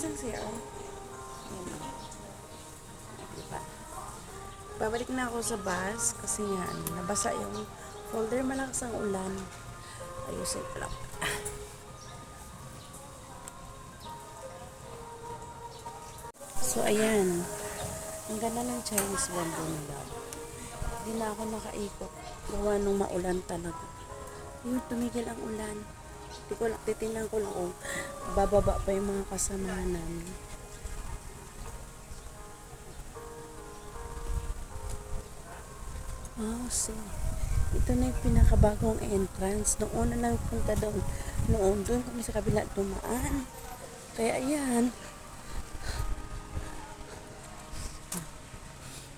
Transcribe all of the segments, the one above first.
ang CR. Ayan. Diba? Babalik na ako sa bus kasi nga nabasa yung folder, malakas ang ulan. Ayusin ko lang. So ayan, ang ganda ng Chinese bamboo nila. Hindi na ako nakaikot gawa nung maulan talaga. Yun, tumigil ang ulan. Titingnan ko lang kung bababa pa yung mga kasamahan namin. Oh, so ito na yung pinakabagong entrance. Noon na lang punta doon. Doon kami sa kabila dumaan. Kaya ayan.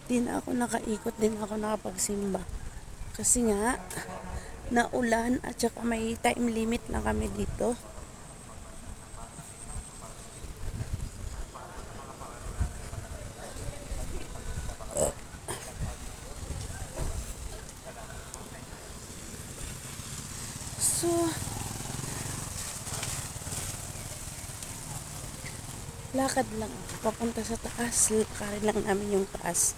Di na ako nakaikot, din ako nakapagsimba. Kasi nga, naulan at saka may time limit lang kami dito. So, lakad lang papunta sa taas. Lakarin lang namin yung taas.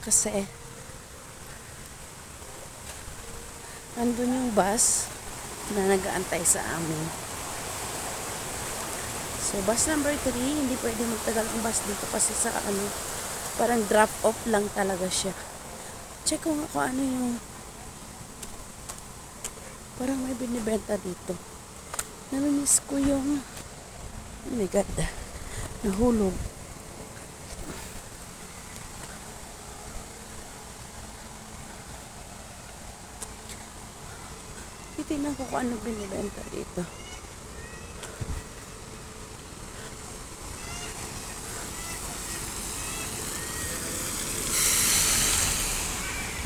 Kasi, andun yung bus na nag-aantay sa amin. So, bus number 3, hindi pwede magtagal ang bus dito kasi sa parang drop off lang talaga siya. Check ko nga kung ano yung parang may binibenta dito. Namimiss ko yung oh my god, nahulog. Titignan ko kung ano binibenta dito.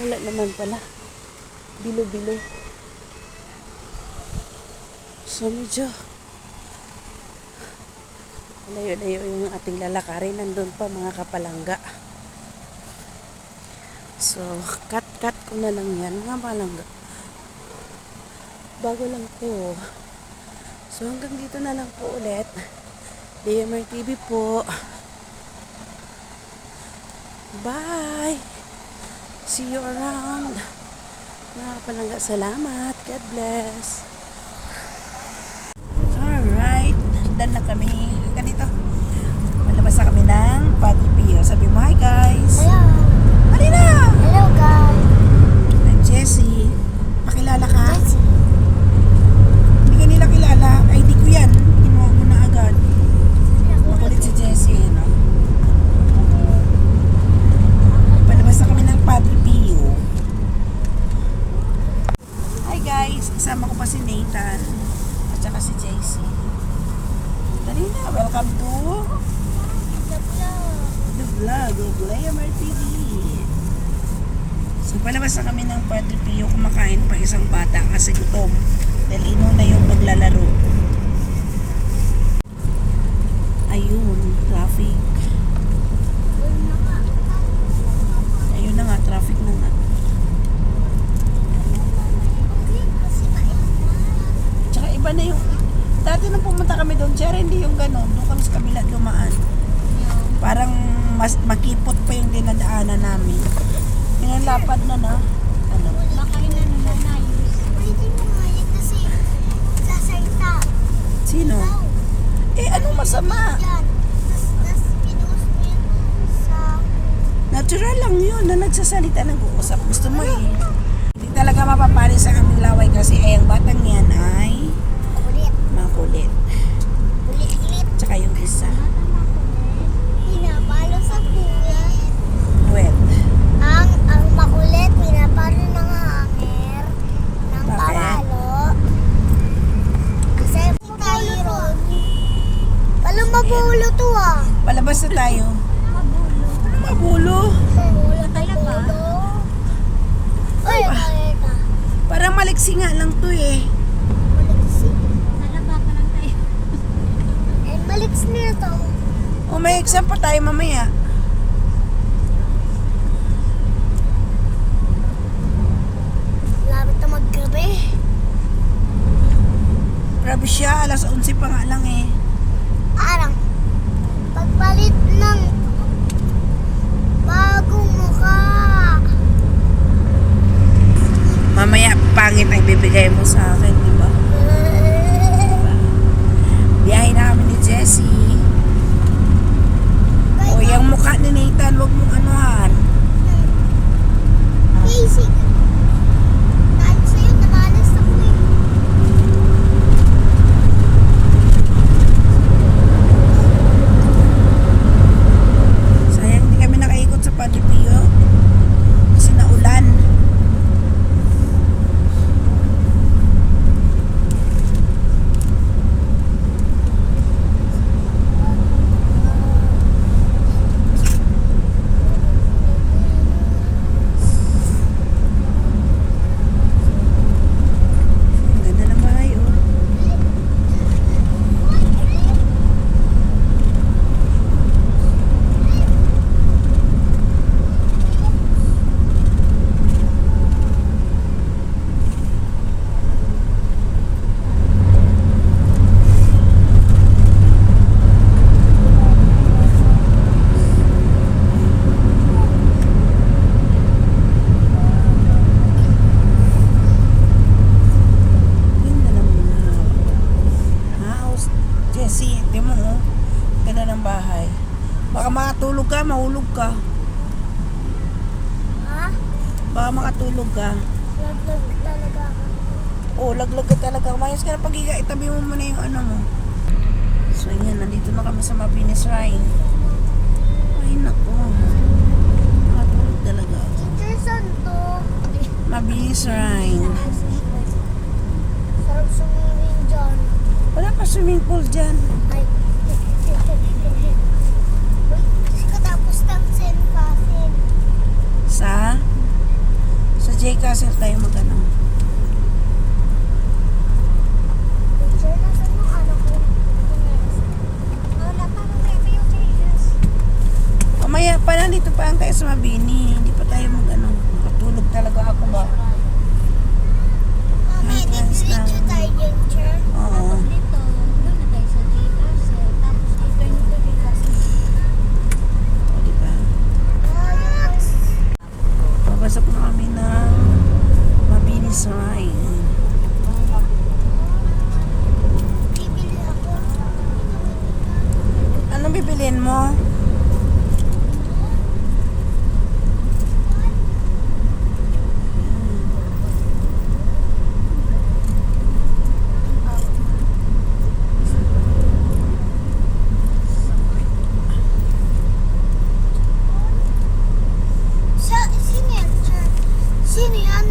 Wala naman pala. Bilo-bilo. So medyo layo-layo yung ating lalakarin. Nandun pa mga kapalangga. So cut ko na lang yan mga palangga. Bago lang po. So hanggang dito na lang po ulit. DMR TV po. Bye! See you around. Mga kapalangga, salamat. God bless. Alright. Done na kami. Ganito. Malabas na kami ng Padre Pio. Sabi mo, hi guys. Hello. Marina! Hello guys. I'm Jessie. Pakilala ka? Jessie. Hindi ka nila kilala. ID ko yan. Kinuha mo na agad. Makulit si Jessie, no? Palabas na kami ng Padre Pio. Hi guys. Kasama ko pa si Nathan. At saka si Jessie. Dali na. Welcome to the vlog of Leomar TV. So palabas na kami ng Padre Pio. Kumakain pa isang bata kasi gutom. Dahil inuna yung paglalaro. Ayun, traffic. Ayun na nga, traffic na nga. Tsaka iba na yung dati nung pumunta kami doon, Cher, hindi yung gano'n. Doon kami sa kabila dumaan. Parang mas makipot pa yung dinadaanan namin. Yung ang lapad na na. Ano? Baka nanayos. Pwede mo nga yan kasi sasalita. Sino? Eh, anong masama? Yan. Tas pinost mo yan sa... Natural lang yun na nagsasalita ng uusap. Gusto mo eh. Hindi talaga mapapali sa aming laway kasi ay ang batang yan ay Kulit. makulit. Kulit-kulit. Tsaka yung isa. Pinapalo sa kulit. Wet. Ang makulit, pinapalo ng hanger. Ng Bakit? pamalo. Kasi tayo ron. Paano mabulo to ah? Palabas na tayo. Mabulo. Mabulo talaga. Uy, makita. Parang maliksi nga lang to eh. Maliksi. Nalaba ka lang tayo. Eh, maliksi nila to. O may exam pa tayo mamaya. Lapit na maggabi. Grabe siya, alas 11 pa nga lang eh. Arang. ng bahay. Baka makatulog ka, mahulog ka. Ha? Baka makatulog ka. Laglag talaga ako. Oo, laglag ka talaga. Umayos ka na pag-iga. Itabi mo muna yung ano mo. So, yan. Nandito na kami sa Mabini Shrine. Ay, naku. Makatulog talaga ako. Teacher, saan to? Mabini Shrine. Sarap sumingin dyan. Wala pa swimming pool dyan. Ay. Kasi katapos ng St. Catherine. Sa J Castle tayo magano. Teacher, nasan yung ano ko? Wala pa mamaya pa yung Jesus. Mamaya pa, nandito pa ang tayo sa Mabini. Hindi pa tayo magano. Makatulog talaga ako ba? Mamaya, Entrance dito lang. tayo dyan, teacher. Oo. Dito, doon na tayo sa J-Castle. Tapos dito yung J-Castle. O, diba? Yes. Papasok na kami ng Mabini Shrine. Bibili ako. Anong bibilin mo? Sino yan, teacher? Sino yan?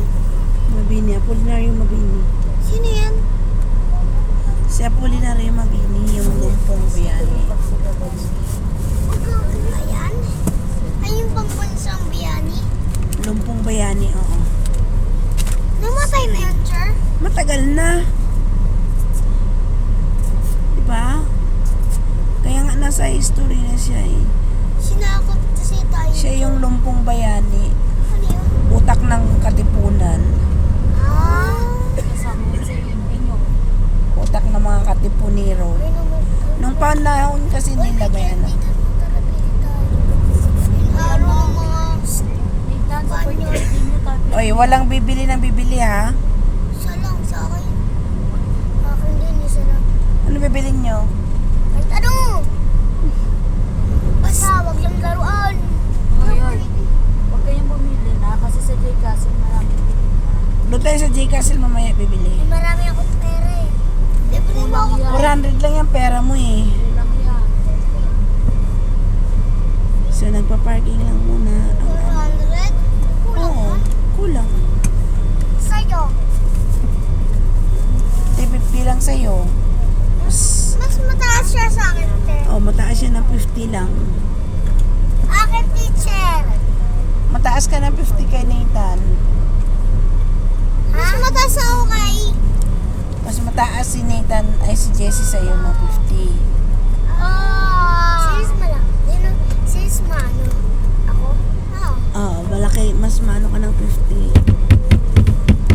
Mabini, Apolinario Mabini. Sino yan? Si Apolinario Mabini, yung lumpong biyani. Ayan. Ay, yung pangbansang biyani. Lumpong bayani, oo. Namatay na yan, teacher. Matagal na. Diba? Kaya nga nasa history na siya eh. Sinakot kasi tayo. Siya yung lumpong bayani. Ano yun? Utak ng katipunan. Ah. Kasama yun sa inyo. Utak ng mga katipunero. Ay, Nung panahon kasi nila may ano. Araw ng mga Dito, sa inyo tayo. Oy, walang bibili ng bibili ha. isa lang sa akin. Akin din, isa lang. Ano bibili nyo? Kahit ano? Basta, wag lang laruan. Hoy, hoy. Huwag kayong bumili na kasi sa J-Castle marami bili na. Doon tayo sa J Castle mamaya bibili. May marami akong pera eh. Bibili mo ako. 400 lang yung pera mo eh. Bili lang yan. So nagpa-parking lang muna. 400? Kulang Oo, man. kulang. Sa'yo. 50 lang sa'yo. Mas mataas siya sa akin, teacher. Oh, mataas siya ng 50 lang. Akin, teacher. Mataas ka ng 50 kay Nathan. Mas mataas ako kay... Mas mataas si Nathan ay si Jessie sa'yo ng 50. Sis, malaki. Sis, mano. Ako? Oo. Oo, malaki. Mas mano ka ng 50.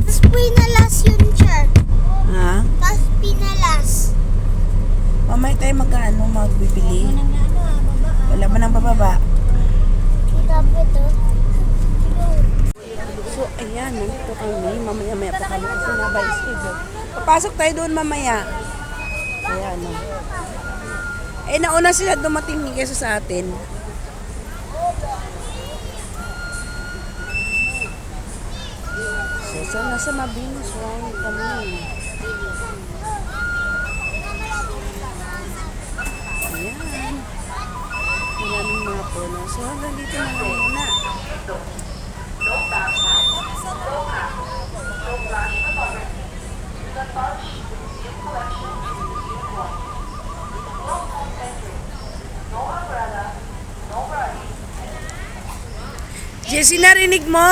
Tapos pinalas yun, teacher. Ha? Tapos pinalas. Mamaya tayo magbibili. Nang ano baba. Wala ba ng bababa? Kita po ito. So, ayan. Nandito kami. Mamaya-maya pa kami kasi nabay schedule. Papasok tayo doon mamaya. Ayan, no. Eh, nauna sila dumating kaysa sa atin. So, nasa Mabini Shrine kami. Ayan. Maraming mga puno. So, hanggang dito na lang muna. Jessie, narinig mo?